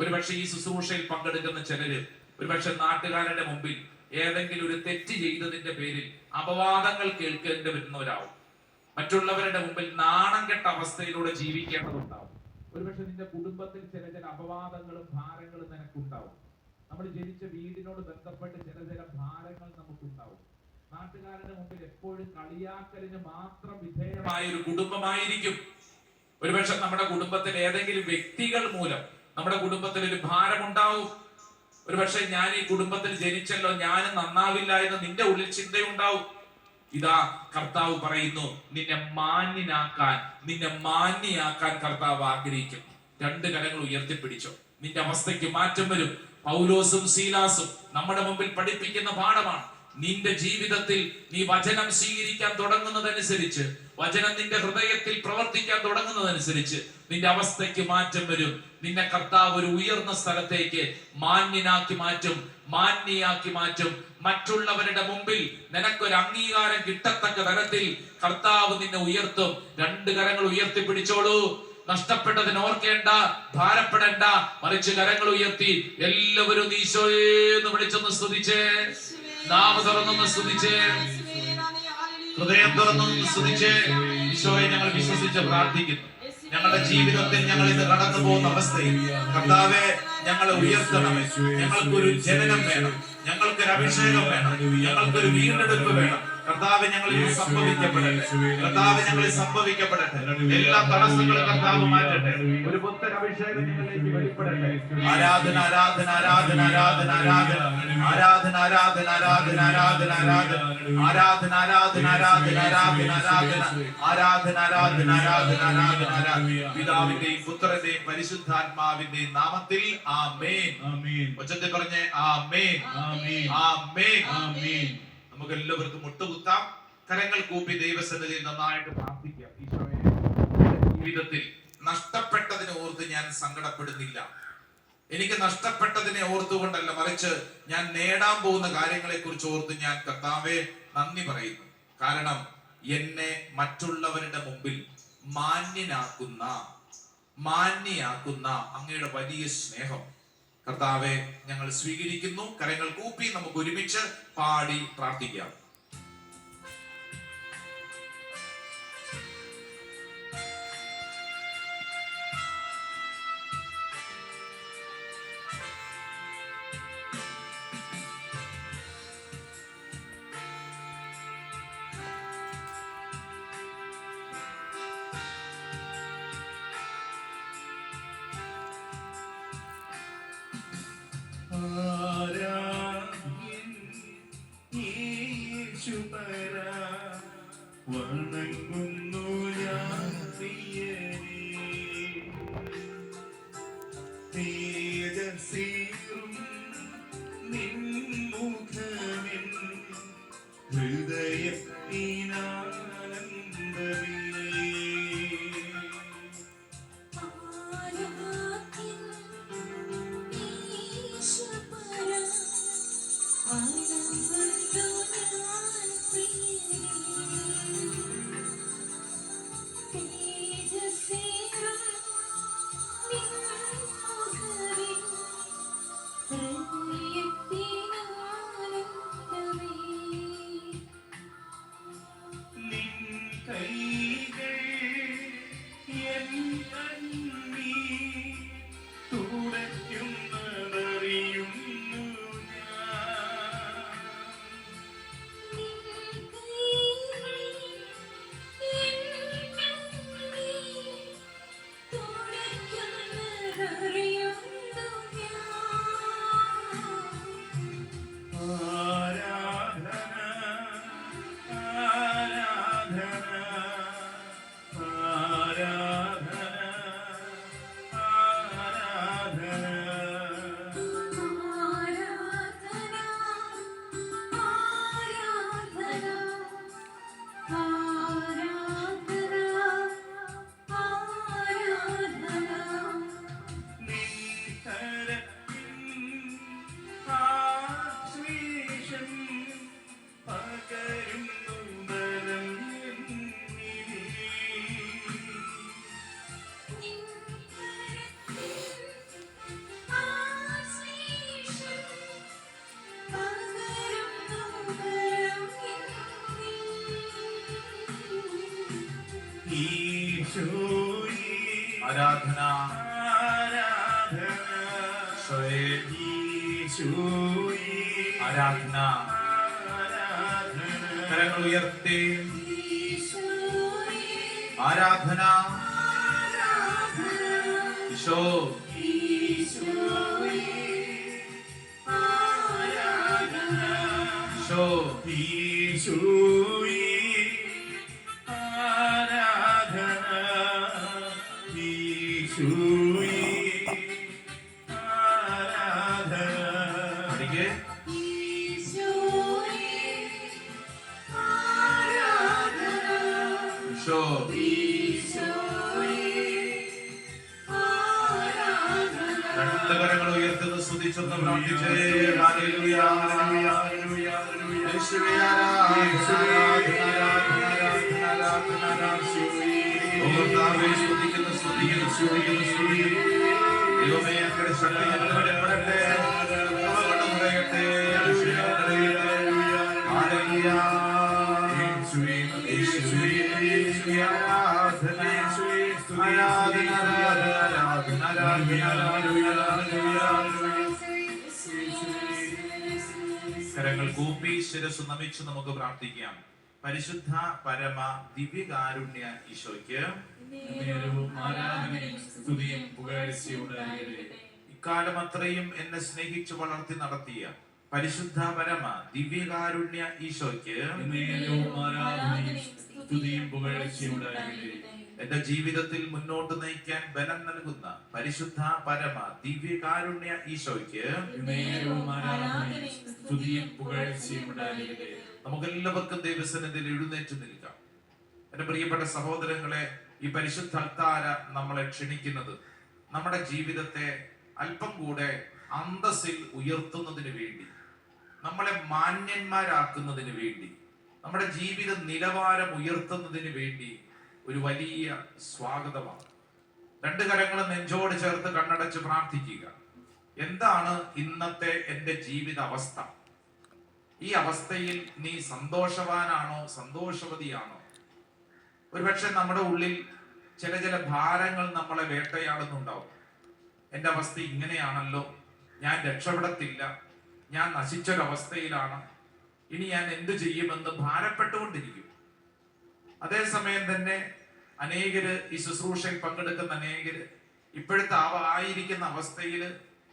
ഒരുപക്ഷെ ഈ ശുശ്രൂഷയിൽ പങ്കെടുക്കുന്ന ചിലര് ഒരുപക്ഷെ നാട്ടുകാരുടെ മുമ്പിൽ ഏതെങ്കിലും ഒരു തെറ്റ് ചെയ്തതിന്റെ പേരിൽ അപവാദങ്ങൾ കേൾക്കേണ്ടി വരുന്നവരാവും. മറ്റുള്ളവരുടെ മുമ്പിൽ നാണം കെട്ട അവസ്ഥയിലൂടെ ജീവിക്കേണ്ടതുണ്ടാവും. ഒരുപക്ഷെ നിന്റെ കുടുംബത്തിൽ ചില അപവാദങ്ങളും ഭാരങ്ങളും നിനക്കുണ്ടാവും. നമ്മൾ ജനിച്ച വീടിനോട് ബന്ധപ്പെട്ട് ചില ഭാരങ്ങൾ നമുക്കുണ്ടാവും. നാട്ടുകാരുടെ മുമ്പിൽ എപ്പോഴും കളിയാക്കലിന് മാത്രം വിധേയമായ ഒരു കുടുംബമായിരിക്കും. ഒരുപക്ഷെ നമ്മുടെ കുടുംബത്തിൽ ഏതെങ്കിലും വ്യക്തികൾ മൂലം നമ്മുടെ കുടുംബത്തിൽ ഒരു ഭാരമുണ്ടാവും. ഒരുപക്ഷെ ഞാൻ ഈ കുടുംബത്തിൽ ജനിച്ചല്ലോ, ഞാനും നന്നാവില്ല എന്ന് നിന്റെ ഉള്ളിൽ ചിന്തയുണ്ടാവും. ഇതാ കർത്താവ് പറയുന്നു, നിന്നെ മാന്യയാക്കാൻ കർത്താവ് ആഗ്രഹിക്കും. 2 കരങ്ങൾ ഉയർത്തിപ്പിടിച്ചോ. നിന്റെ അവസ്ഥയ്ക്ക് മാറ്റം വരും. പൗലോസും സീലാസും നമ്മുടെ മുമ്പിൽ പഠിപ്പിക്കുന്ന പാഠമാണ്. നിന്റെ ജീവിതത്തിൽ നീ വചനം സ്വീകരിക്കാൻ തുടങ്ങുന്നതനുസരിച്ച്, വചനം നിന്റെ ഹൃദയത്തിൽ പ്രവർത്തിക്കാൻ തുടങ്ങുന്നതനുസരിച്ച് നിന്റെ അവസ്ഥയ്ക്ക് മാറ്റം വരും. നിന്നെ കർത്താവ് ഒരു ഉയർന്ന സ്ഥലത്തേക്ക് മാന്യനാക്കി മാറ്റും. മറ്റുള്ളവരുടെ മുമ്പിൽ നിനക്കൊരു അംഗീകാരം കിട്ടത്തക്ക തരത്തിൽ കർത്താവ് നിന്നെ ഉയർത്തും. 2 കരങ്ങൾ ഉയർത്തിപ്പിടിച്ചോളൂ. നഷ്ടപ്പെട്ടതിന് ഓർക്കേണ്ട, ഭാരപ്പെടേണ്ട, മറിച്ച് കരങ്ങൾ ഉയർത്തി എല്ലാവരും ഈശോയെ എന്ന് വിളിച്ചൊന്ന് സ്തുതിച്ചേ. നാവ് തുറന്നൊന്ന് സ്തുതിച്ചേ. ഹൃദയം തുറന്നൊന്ന് സ്തുതിച്ചേ. ഈശോയെ ഞങ്ങൾ വിശ്വസിച്ച് പ്രാർത്ഥിക്കുന്നു. ഞങ്ങളുടെ ജീവിതത്തിൽ ഞങ്ങൾ ഇത് കടന്നു പോകുന്ന അവസ്ഥയിൽ കർത്താവേ ഞങ്ങളെ ഉയർത്തണമേ. ഞങ്ങൾക്കൊരു ജനനം വേണം, ഞങ്ങൾക്കൊരു അഭിഷേകം വേണം, ഞങ്ങൾക്കൊരു വീണ്ടെടുപ്പ് വേണം. കർത്താവ് ഞങ്ങളിൽ സംഭവിക്കപ്പെടട്ടെ. എല്ലാ തടസ്സങ്ങളും കർത്താവ് മാറ്റട്ടെ. ഒരു പുത്തൻ അഭിഷേകം ഞങ്ങളിലേക്ക് വെളിപ്പെടട്ടെ. ആരാധന ആരാധന ആരാധന ആരാധന ആരാധന ആരാധന ആരാധന ആരാധന ആരാധന ആരാധന ആരാധന ആരാധന ആരാധന ആരാധന ആരാധന ആരാധന ആരാധന ആരാധന പിതാവിന്റെയും പുത്രന്റെയും പരിശുദ്ധാത്മാവിന്റെയും നാമത്തിൽ ആമേൻ. ഉച്ചത്തിൽ പറഞ്ഞേ ആമേൻ ആമേൻ ആമേൻ. നമുക്ക് എല്ലാവർക്കും മുട്ടുകുത്താം. കരങ്ങൾ കൂപ്പി ദൈവസന്നിധിയിൽ നന്നായിട്ട് പ്രാർത്ഥിക്കാം. ഈശോയെ, ജീവിതത്തിൽ നഷ്ടപ്പെട്ടതിനെ ഓർത്ത് ഞാൻ സങ്കടപ്പെടുന്നില്ല. എനിക്ക് നഷ്ടപ്പെട്ടതിനെ ഓർത്തുകൊണ്ടല്ല, മറിച്ച് ഞാൻ നേടാൻ പോകുന്ന കാര്യങ്ങളെ കുറിച്ച് ഓർത്ത് ഞാൻ കർത്താവേ നന്ദി പറയുന്നു. കാരണം എന്നെ മറ്റുള്ളവരുടെ മുമ്പിൽ മാന്യയാക്കുന്ന അങ്ങയുടെ വലിയ സ്നേഹം കർത്താവെ ഞങ്ങൾ സ്വീകരിക്കുന്നു. കരങ്ങൾ കൂപ്പി നമുക്ക് ഒരുമിച്ച് പാടി പ്രാർത്ഥിക്കാം. വണങ്ങുന്നു ഞാൻ തേജസ്സേറും നിൻ മുഖമിൻ ഹൃദയത്തിനാനന്ദമേ. ആരാധന ഈശോയേ ആരാധന. കരങ്ങൾ ഉയർത്തി ആരാധന. ഈശോ ഈശോ ഈശോയേ ആരാധന ഈശോയേ ആരാധന പഠിക്കേ. ഈശോ രണ്ട് കരങ്ങൾ ഉയർത്തുന്ന സ്തുതിച്ചൊന്ന് പ്രാർത്ഥിച്ചേ. ഹല്ലേലൂയ ഹല്ലേലൂയ ഹല്ലേലൂയ ഹല്ലേലൂയ. യേശുവേ ആരാധന ആരാധന ആരാധന ആരാധന ആരാധന. ഓ കർത്താവേ, സ്തുതിക്കുന്നു സ്തുതിക്കുന്നു സ്തുതിക്കുന്നു സ്തുതിക്കുന്നു. ദൈവമേ, അങ്ങയുടെ ശക്തി ഞങ്ങൾ വെളിപ്പെടട്ടെ. കൃപ കൊണ്ട് നിറയട്ടെ. യേശുവേ ഹല്ലേലൂയ ഹല്ലേലൂയ. യേശുവേ യേശുവേ യേശുവേ ആരാധന യേശുവേ സ്തുതി ആരാധന ആരാധന ആരാധന ആരാധന. കരങ്ങൾ കൂപ്പി ശിരസ് നമിച്ച് നമുക്ക് പ്രാർത്ഥിക്കാം. പരിശുദ്ധ പരമ ദിവ്യകാരുണ്യ ഈശോയ്ക്ക് നേരവും ആരാധനയും സ്തുതിയും പുകഴ്ചയും ഉണ്ടായിരിക്കട്ടെ. ഇക്കാലം അത്രയും എന്നെ സ്നേഹിച്ചു വളർത്തി നടത്തിയ പരിശുദ്ധ പരമ ദിവ്യകാരുണ്യ ഈശോയ്ക്ക് നേരവും ആരാധനയും സ്തുതിയും പുകഴ്ചയും ഉണ്ടായിരിക്കട്ടെ. എന്റെ ജീവിതത്തിൽ മുന്നോട്ട് നയിക്കാൻ ബലം നൽകുന്ന പരിശുദ്ധ പരമ ദിവ്യകാരുണ്യ ഈശോയ്ക്ക് നേരവും ആരാധനയും സ്തുതിയും പുകഴ്ചയും ഉണ്ടായിരിക്കട്ടെ. നമുക്കെല്ലാവർക്കും ദൈവസന്നിധിയിൽ എഴുന്നേറ്റ് നിൽക്കാം. എന്റെ പ്രിയപ്പെട്ട സഹോദരങ്ങളെ, ഈ പരിശുദ്ധ അൾത്താര നമ്മളെ ക്ഷണിക്കുന്നത് നമ്മുടെ ജീവിതത്തെ അല്പം കൂടെ അന്തസ്സിൽ ഉയർത്തുന്നതിന് വേണ്ടി, നമ്മളെ മാന്യന്മാരാക്കുന്നതിന് വേണ്ടി, നമ്മുടെ ജീവിത നിലവാരം ഉയർത്തുന്നതിന് വേണ്ടി ഒരു വലിയ സ്വാഗതമാണ്. രണ്ട് കരങ്ങളും നെഞ്ചോട് ചേർത്ത് കണ്ണടച്ച് പ്രാർത്ഥിക്കുക. എന്താണ് ഇന്നത്തെ എന്റെ ജീവിത അവസ്ഥ? ഈ അവസ്ഥയിൽ നീ സന്തോഷവാനാണോ സന്തോഷവതിയാണോ? ഒരുപക്ഷെ നമ്മുടെ ഉള്ളിൽ ചില ചില ഭാരങ്ങൾ നമ്മളെ വേട്ടയാടുന്നുണ്ടാവും. എന്റെ അവസ്ഥ ഇങ്ങനെയാണല്ലോ, ഞാൻ രക്ഷപ്പെടത്തില്ല, ഞാൻ നശിച്ചൊരവസ്ഥയിലാണ്, ഇനി ഞാൻ എന്തു ചെയ്യുമെന്ന് ഭാരപ്പെട്ടുകൊണ്ടിരിക്കും. അതേസമയം തന്നെ അനേകര്, ഈ ശുശ്രൂഷയിൽ പങ്കെടുക്കുന്ന അനേകര് ഇപ്പോഴത്തെ ആയിരിക്കുന്ന അവസ്ഥയിൽ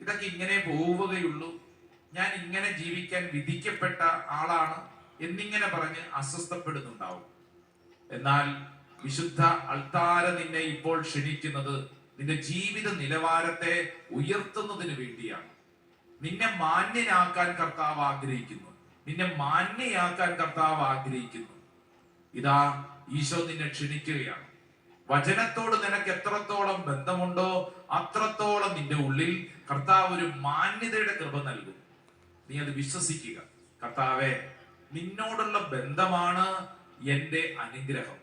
ഇതൊക്കെ ഇങ്ങനെ പോവുകയുള്ളൂ, ഞാൻ ഇങ്ങനെ ജീവിക്കാൻ വിധിക്കപ്പെട്ട ആളാണ് എന്നിങ്ങനെ പറഞ്ഞ് അസ്വസ്ഥപ്പെടുന്നുണ്ടാവും. എന്നാൽ വിശുദ്ധ അൾത്താര നിന്നെ ഇപ്പോൾ ക്ഷണിക്കുന്നത് നിന്റെ ജീവിത നിലവാരത്തെ ഉയർത്തുന്നതിന് വേണ്ടിയാണ്. നിന്നെ മാന്യനാക്കാൻ കർത്താവ് ആഗ്രഹിക്കുന്നു. നിന്നെ മാന്യയാക്കാൻ കർത്താവ് ആഗ്രഹിക്കുന്നു. ഇതാ ഈശോ നിന്നെ ക്ഷണിക്കുകയാണ്. വചനത്തോട് നിനക്ക് എത്രത്തോളം ബന്ധമുണ്ടോ അത്രത്തോളം നിന്റെ ഉള്ളിൽ കർത്താവ് ഒരു മാന്യതയുടെ കൃപ നൽകും. നീ അത് വിശ്വസിക്കുക. കർത്താവെ, നിന്നോടുള്ള ബന്ധമാണ് എന്റെ അനുഗ്രഹം.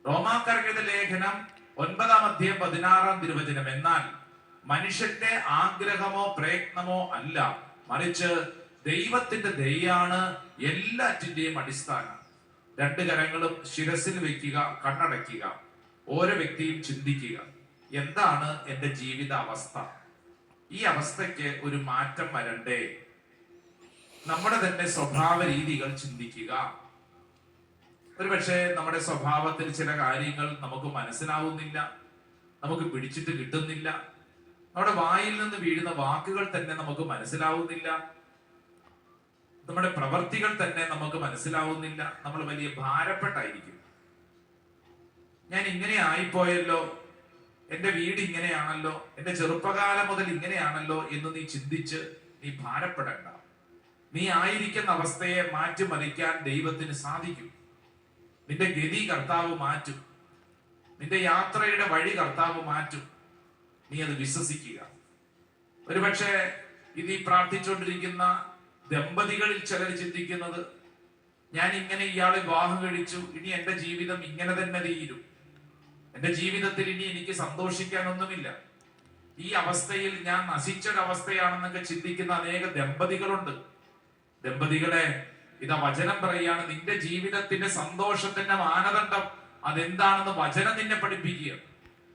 റോമാക്കാർക്കെഴുതിയ ലേഖനം 9:16 എന്നാൽ മനുഷ്യന്റെ ആഗ്രഹമോ പ്രയത്നമോ അല്ല, മറിച്ച് ദൈവത്തിന്റെ ദയയാണ് എല്ലാറ്റിന്റെയും അടിസ്ഥാനം. രണ്ട് കരങ്ങളും ശിരസിൽ വെക്കുക, കണ്ണടയ്ക്കുക. ഓരോ വ്യക്തിയും ചിന്തിക്കുക, എന്താണ് എന്റെ ജീവിത അവസ്ഥ? ഈ അവസ്ഥയ്ക്ക് ഒരു മാറ്റം വരണ്ടേ? നമ്മുടെ തന്നെ സ്വഭാവ രീതികൾ ചിന്തിക്കുക. ഒരുപക്ഷെ നമ്മുടെ സ്വഭാവത്തിൽ ചില കാര്യങ്ങൾ നമുക്ക് മനസ്സിലാവുന്നില്ല, നമുക്ക് പിടിച്ചിട്ട് കിട്ടുന്നില്ല. നമ്മുടെ വായിൽ നിന്ന് വീഴുന്ന വാക്കുകൾ തന്നെ നമുക്ക് മനസ്സിലാവുന്നില്ല, നമ്മുടെ പ്രവർത്തികൾ തന്നെ നമുക്ക് മനസ്സിലാവുന്നില്ല. നമ്മൾ വലിയ ഭാരപ്പെട്ടായിരിക്കും. ഞാൻ ഇങ്ങനെ ആയിപ്പോയല്ലോ, എന്റെ വീട് ഇങ്ങനെയാണല്ലോ, എന്റെ ചെറുപ്പകാലം മുതൽ ഇങ്ങനെയാണല്ലോ എന്ന് നീ ചിന്തിച്ച് നീ ഭാരപ്പെടണ്ട. നീ ആയിരിക്കുന്ന അവസ്ഥയെ മാറ്റിമറിക്കാൻ ദൈവത്തിന് സാധിക്കും. നിന്റെ ഗതി കർത്താവ് മാറ്റും. നിന്റെ യാത്രയുടെ വഴി കർത്താവ് മാറ്റും. നീ അത് വിശ്വസിക്കുക. ഒരുപക്ഷെ ഇത് ഈ പ്രാർത്ഥിച്ചുകൊണ്ടിരിക്കുന്ന ദമ്പതികളിൽ ചിലർ ചിന്തിക്കുന്നത്, ഞാൻ ഇങ്ങനെ ഇയാളെ വിവാഹം കഴിച്ചു, ഇനി എന്റെ ജീവിതം ഇങ്ങനെ തന്നെ തീരും, എന്റെ ജീവിതത്തിൽ ഇനി എനിക്ക് സന്തോഷിക്കാനൊന്നുമില്ല, ഈ അവസ്ഥയിൽ ഞാൻ നശിച്ചൊരവസ്ഥയാണെന്നൊക്കെ ചിന്തിക്കുന്ന അനേക ദമ്പതികളുണ്ട്. ദമ്പതികളെ, ഇതാ വചനം പറയാണ്, നിന്റെ ജീവിതത്തിന്റെ സന്തോഷത്തിന്റെ മാനദണ്ഡം അതെന്താണെന്ന് വചനം നിന്നെ പഠിപ്പിക്കുക.